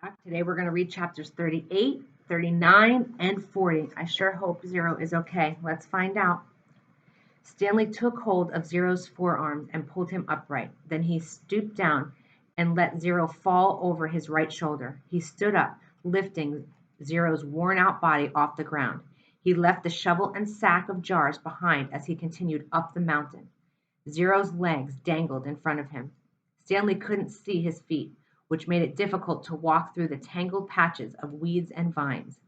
Back. Today we're going to read chapters 38, 39, and 40. I sure hope Zero is okay. Let's find out. Stanley took hold of Zero's forearms and pulled him upright. Then he stooped down and let Zero fall over his right shoulder. He stood up, lifting Zero's worn out body off the ground. He left the shovel and sack of jars behind as he continued up the mountain. Zero's legs dangled in front of him. Stanley couldn't see his feet, which made it difficult to walk through the tangled patches of weeds and vines.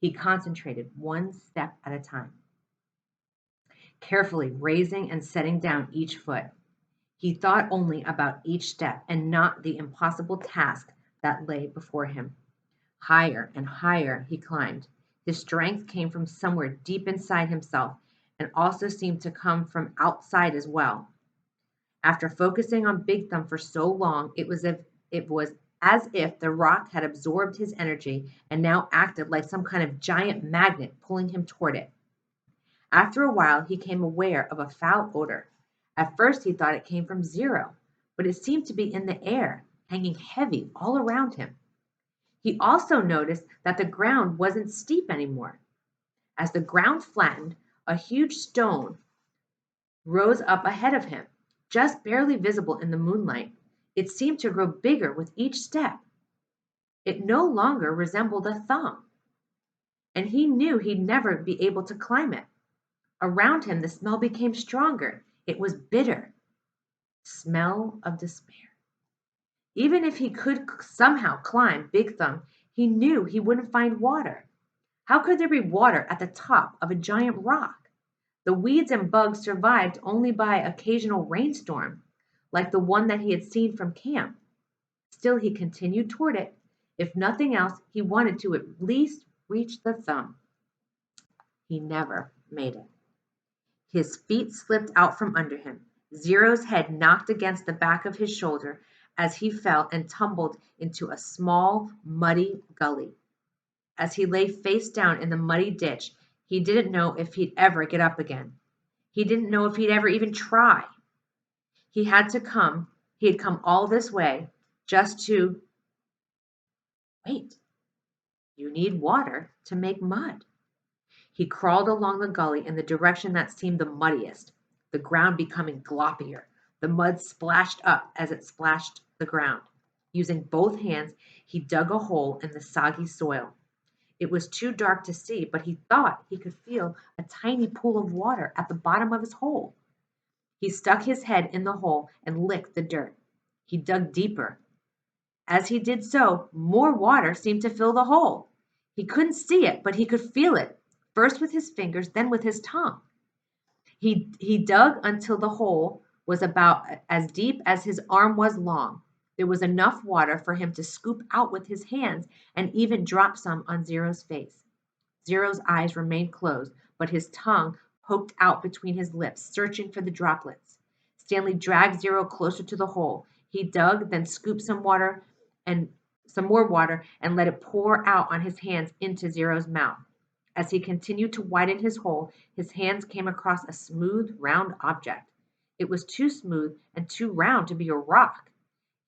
He concentrated one step at a time, carefully raising and setting down each foot. He thought only about each step and not the impossible task that lay before him. Higher and higher he climbed. His strength came from somewhere deep inside himself and also seemed to come from outside as well. After focusing on Big Thumb for so long, it was as if the rock had absorbed his energy and now acted like some kind of giant magnet pulling him toward it. After a while, he became aware of a foul odor. At first, he thought it came from Zero, but it seemed to be in the air, hanging heavy all around him. He also noticed that the ground wasn't steep anymore. As the ground flattened, a huge stone rose up ahead of him, just barely visible in the moonlight. It seemed to grow bigger with each step. It no longer resembled a thumb, and he knew he'd never be able to climb it. Around him, the smell became stronger. It was bitter. Smell of despair. Even if he could somehow climb Big Thumb, he knew he wouldn't find water. How could there be water at the top of a giant rock? The weeds and bugs survived only by occasional rainstorm, like the one that he had seen from camp. Still, he continued toward it. If nothing else, he wanted to at least reach the thumb. He never made it. His feet slipped out from under him. Zero's head knocked against the back of his shoulder as he fell and tumbled into a small, muddy gully. As he lay face down in the muddy ditch, he didn't know if he'd ever get up again. He didn't know if he'd ever even try. He had come all this way just to wait. You need water to make mud. He crawled along the gully in the direction that seemed the muddiest, the ground becoming gloppier. The mud splashed up as it splashed the ground. Using both hands, he dug a hole in the soggy soil. It was too dark to see, but he thought he could feel a tiny pool of water at the bottom of his hole. He stuck his head in the hole and licked the dirt. He dug deeper. As he did so, more water seemed to fill the hole. He couldn't see it, but he could feel it, first with his fingers, then with his tongue. He dug until the hole was about as deep as his arm was long. There was enough water for him to scoop out with his hands and even drop some on Zero's face. Zero's eyes remained closed, but his tongue poked out between his lips, searching for the droplets. Stanley dragged Zero closer to the hole. He dug, then scooped and some more water and let it pour out on his hands into Zero's mouth. As he continued to widen his hole, his hands came across a smooth, round object. It was too smooth and too round to be a rock.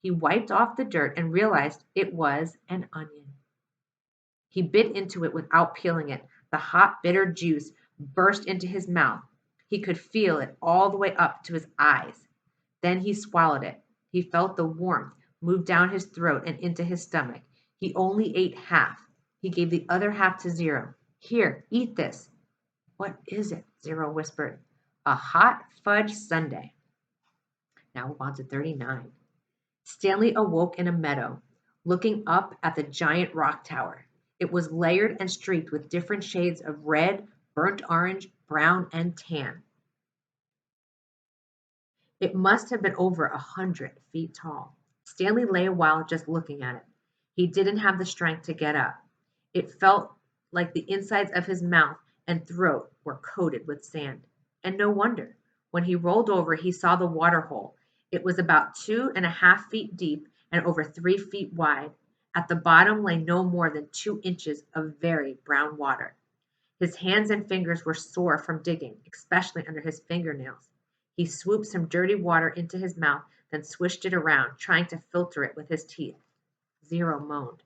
He wiped off the dirt and realized it was an onion. He bit into it without peeling it. The hot, bitter juice burst into his mouth. He could feel it all the way up to his eyes. Then he swallowed it. He felt the warmth move down his throat and into his stomach. He only ate half. He gave the other half to Zero. Here, eat this. What is it? Zero whispered. A hot fudge sundae. Now we're on to 39. Stanley awoke in a meadow, looking up at the giant rock tower. It was layered and streaked with different shades of red, burnt orange, brown, and tan. It must have been over 100 feet tall. Stanley lay a while just looking at it. He didn't have the strength to get up. It felt like the insides of his mouth and throat were coated with sand. And no wonder. When he rolled over, he saw the water hole. It was about 2.5 feet deep and over 3 feet wide. At the bottom lay no more than 2 inches of very brown water. His hands and fingers were sore from digging, especially under his fingernails. He swooped some dirty water into his mouth, then swished it around, trying to filter it with his teeth. Zero moaned.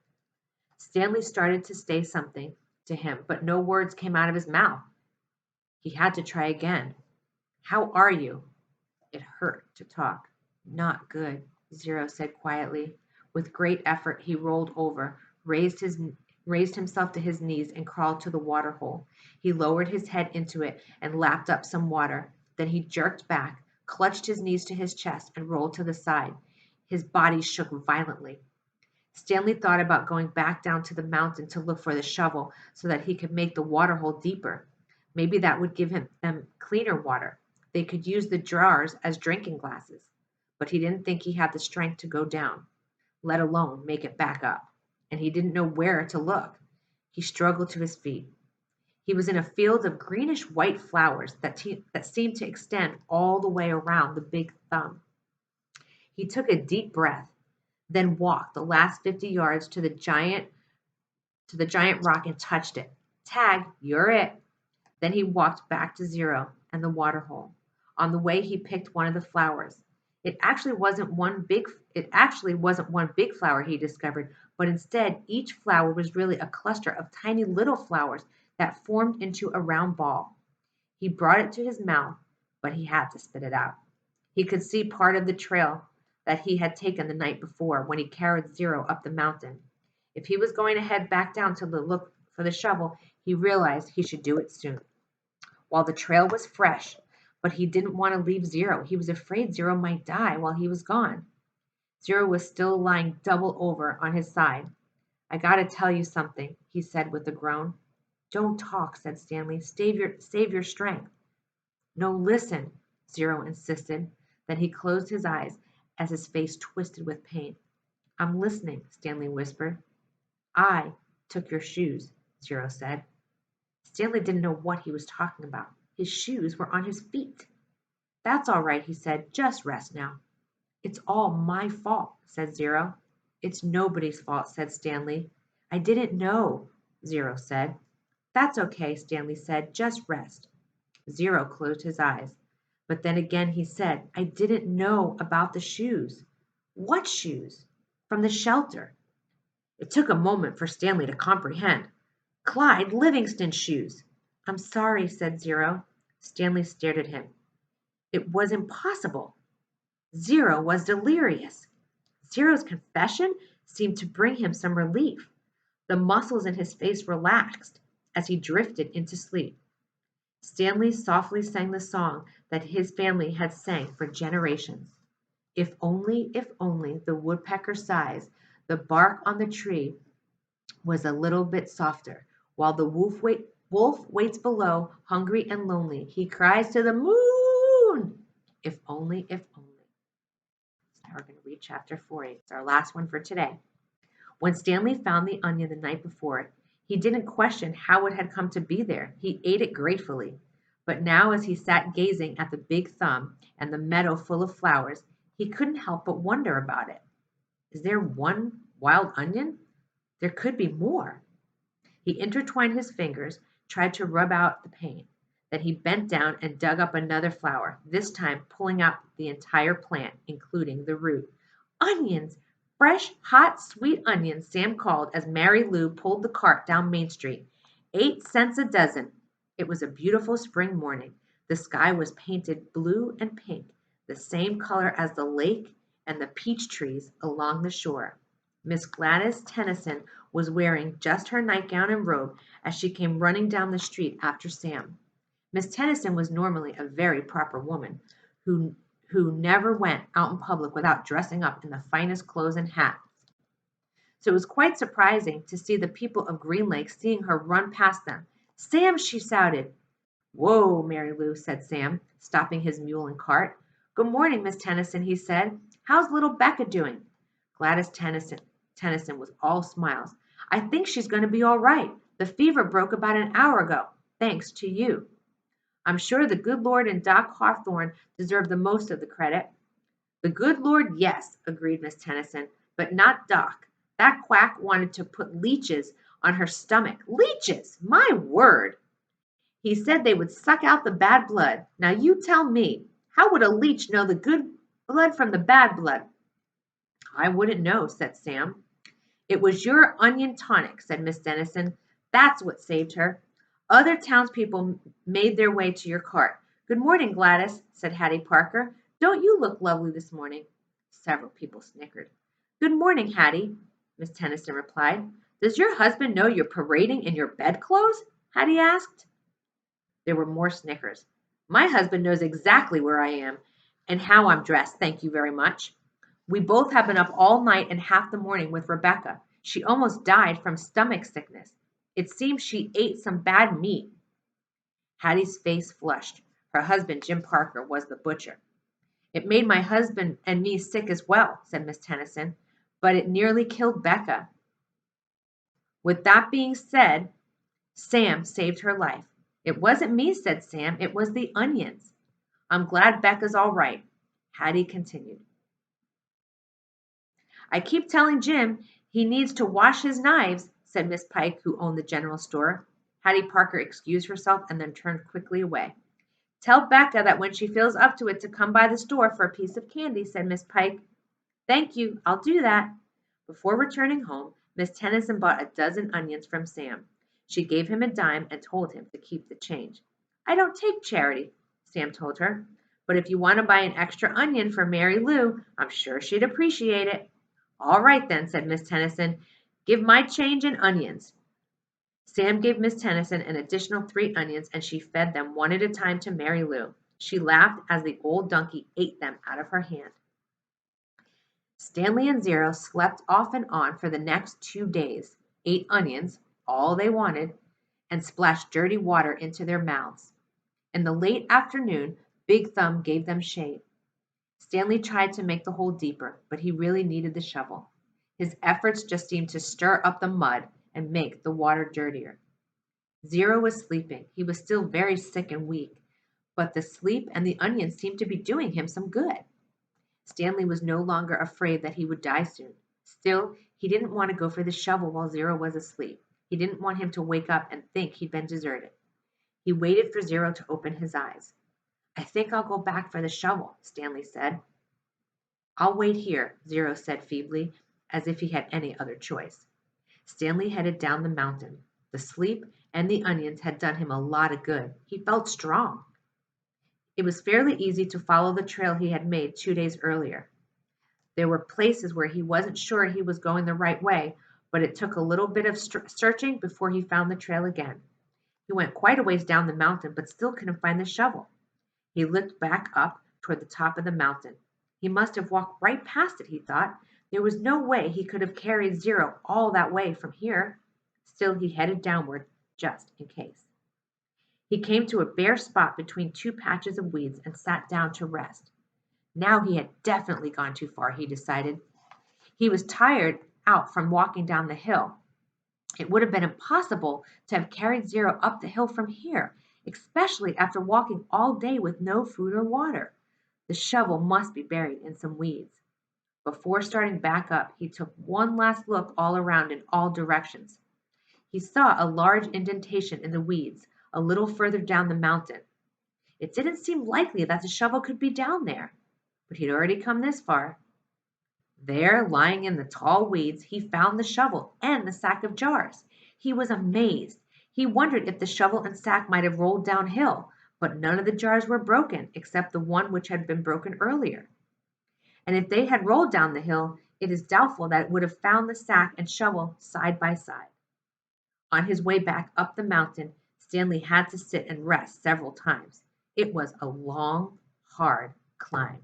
Stanley started to say something to him, but no words came out of his mouth. He had to try again. How are you? It hurt to talk. Not good, Zero said quietly. With great effort, he rolled over, raised himself to his knees, and crawled to the water hole. He lowered his head into it and lapped up some water. Then he jerked back, clutched his knees to his chest, and rolled to the side. His body shook violently. Stanley thought about going back down to the mountain to look for the shovel so that he could make the water hole deeper. Maybe that would give them cleaner water. They could use the jars as drinking glasses. But he didn't think he had the strength to go down, let alone make it back up. And he didn't know where to look. He struggled to his feet. He was in a field of greenish white flowers that seemed to extend all the way around the big thumb. He took a deep breath, then walked the last 50 yards to the giant rock and touched it. Tag, you're it. Then he walked back to Zero and the water hole. On the way, he picked one of the flowers. It actually wasn't one big flower, he discovered, but instead each flower was really a cluster of tiny little flowers that formed into a round ball. He brought it to his mouth, but he had to spit it out. He could see part of the trail that he had taken the night before when he carried Zero up the mountain. If he was going to head back down to look for the shovel, he realized he should do it soon, while the trail was fresh, but he didn't want to leave Zero. He was afraid Zero might die while he was gone. Zero was still lying double over on his side. I gotta tell you something, he said with a groan. Don't talk, said Stanley. Save your strength. No, listen, Zero insisted. Then he closed his eyes as his face twisted with pain. I'm listening, Stanley whispered. I took your shoes, Zero said. Stanley didn't know what he was talking about. His shoes were on his feet. That's all right, he said. Just rest now. It's all my fault, said Zero. It's nobody's fault, said Stanley. I didn't know, Zero said. That's okay, Stanley said. Just rest. Zero closed his eyes. But then again he said, I didn't know about the shoes. What shoes? From the shelter. It took a moment for Stanley to comprehend. Clyde Livingston's shoes. I'm sorry, said Zero. Stanley stared at him. It was impossible. Zero was delirious. Zero's confession seemed to bring him some relief. The muscles in his face relaxed as he drifted into sleep. Stanley softly sang the song that his family had sang for generations. If only, the woodpecker sighs, the bark on the tree was a little bit softer, while the wolf waits below, hungry and lonely. He cries to the moon. If only, if only. Now we're going to read chapter 40. It's our last one for today. When Stanley found the onion the night before, he didn't question how it had come to be there. He ate it gratefully. But now, as he sat gazing at the big thumb and the meadow full of flowers, he couldn't help but wonder about it. Is there one wild onion? There could be more. He intertwined his fingers, tried to rub out the pain. Then he bent down and dug up another flower, this time pulling out the entire plant, including the root. Onions! Fresh, hot, sweet onions, Sam called as Mary Lou pulled the cart down Main Street. 8 cents a dozen. It was a beautiful spring morning. The sky was painted blue and pink, the same color as the lake and the peach trees along the shore. Miss Gladys Tennyson was wearing just her nightgown and robe as she came running down the street after Sam. Miss Tennyson was normally a very proper woman who never went out in public without dressing up in the finest clothes and hat. So it was quite surprising to see the people of Green Lake seeing her run past them. Sam, she shouted. Whoa, Mary Lou, said Sam, stopping his mule and cart. Good morning, Miss Tennyson, he said. How's little Becca doing? Gladys Tennyson was all smiles. I think she's going to be all right. The fever broke about an hour ago, thanks to you. I'm sure the good Lord and Doc Hawthorne deserve the most of the credit. The good Lord, yes, agreed Miss Tennyson, but not Doc. That quack wanted to put leeches on her stomach. Leeches! My word! He said they would suck out the bad blood. Now you tell me, how would a leech know the good blood from the bad blood? I wouldn't know, said Sam. "It was your onion tonic," said Miss Dennison. "That's what saved her." Other townspeople made their way to your cart. "Good morning, Gladys," said Hattie Parker. "Don't you look lovely this morning?" Several people snickered. "Good morning, Hattie," Miss Tennyson replied. "Does your husband know you're parading in your bedclothes?" Hattie asked. There were more snickers. "My husband knows exactly where I am and how I'm dressed, thank you very much. We both have been up all night and half the morning with Rebecca. She almost died from stomach sickness. It seems she ate some bad meat." Hattie's face flushed. Her husband, Jim Parker, was the butcher. "It made my husband and me sick as well," said Miss Tennyson, "but it nearly killed Becca. With that being said, Sam saved her life." "It wasn't me," said Sam. "It was the onions." "I'm glad Becca's all right," Hattie continued. "I keep telling Jim he needs to wash his knives," said Miss Pike, who owned the general store. Hattie Parker excused herself and then turned quickly away. "Tell Becca that when she feels up to it to come by the store for a piece of candy," said Miss Pike. "Thank you, I'll do that." Before returning home, Miss Tennyson bought a dozen onions from Sam. She gave him a dime and told him to keep the change. "I don't take charity," Sam told her, "but if you want to buy an extra onion for Mary Lou, I'm sure she'd appreciate it." "All right then," said Miss Tennyson. "Give my change in onions." Sam gave Miss Tennyson an additional 3 onions, and she fed them one at a time to Mary Lou. She laughed as the old donkey ate them out of her hand. Stanley and Zero slept off and on for the next 2 days, ate onions, all they wanted, and splashed dirty water into their mouths. In the late afternoon, Big Thumb gave them shade. Stanley tried to make the hole deeper, but he really needed the shovel. His efforts just seemed to stir up the mud and make the water dirtier. Zero was sleeping. He was still very sick and weak, but the sleep and the onions seemed to be doing him some good. Stanley was no longer afraid that he would die soon. Still, he didn't want to go for the shovel while Zero was asleep. He didn't want him to wake up and think he'd been deserted. He waited for Zero to open his eyes. "I think I'll go back for the shovel," Stanley said. "I'll wait here," Zero said feebly, as if he had any other choice. Stanley headed down the mountain. The sleep and the onions had done him a lot of good. He felt strong. It was fairly easy to follow the trail he had made 2 days earlier. There were places where he wasn't sure he was going the right way, but it took a little bit of searching before he found the trail again. He went quite a ways down the mountain, but still couldn't find the shovel. He looked back up toward the top of the mountain. He must have walked right past it, he thought. There was no way he could have carried Zero all that way from here. Still, he headed downward just in case. He came to a bare spot between 2 patches of weeds and sat down to rest. Now he had definitely gone too far, he decided. He was tired out from walking down the hill. It would have been impossible to have carried Zero up the hill from here, especially after walking all day with no food or water. The shovel must be buried in some weeds. Before starting back up, he took one last look all around in all directions. He saw a large indentation in the weeds a little further down the mountain. It didn't seem likely that the shovel could be down there, but he'd already come this far. There, lying in the tall weeds, he found the shovel and the sack of jars. He was amazed. He wondered if the shovel and sack might have rolled downhill, but none of the jars were broken except the one which had been broken earlier. And if they had rolled down the hill, it is doubtful that it would have found the sack and shovel side by side. On his way back up the mountain, Stanley had to sit and rest several times. It was a long, hard climb.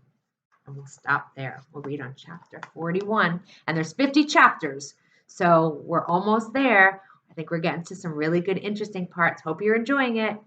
And we'll stop there. We'll read on chapter 41. And there's 50 chapters, so we're almost there. I think we're getting to some really good, interesting parts. Hope you're enjoying it.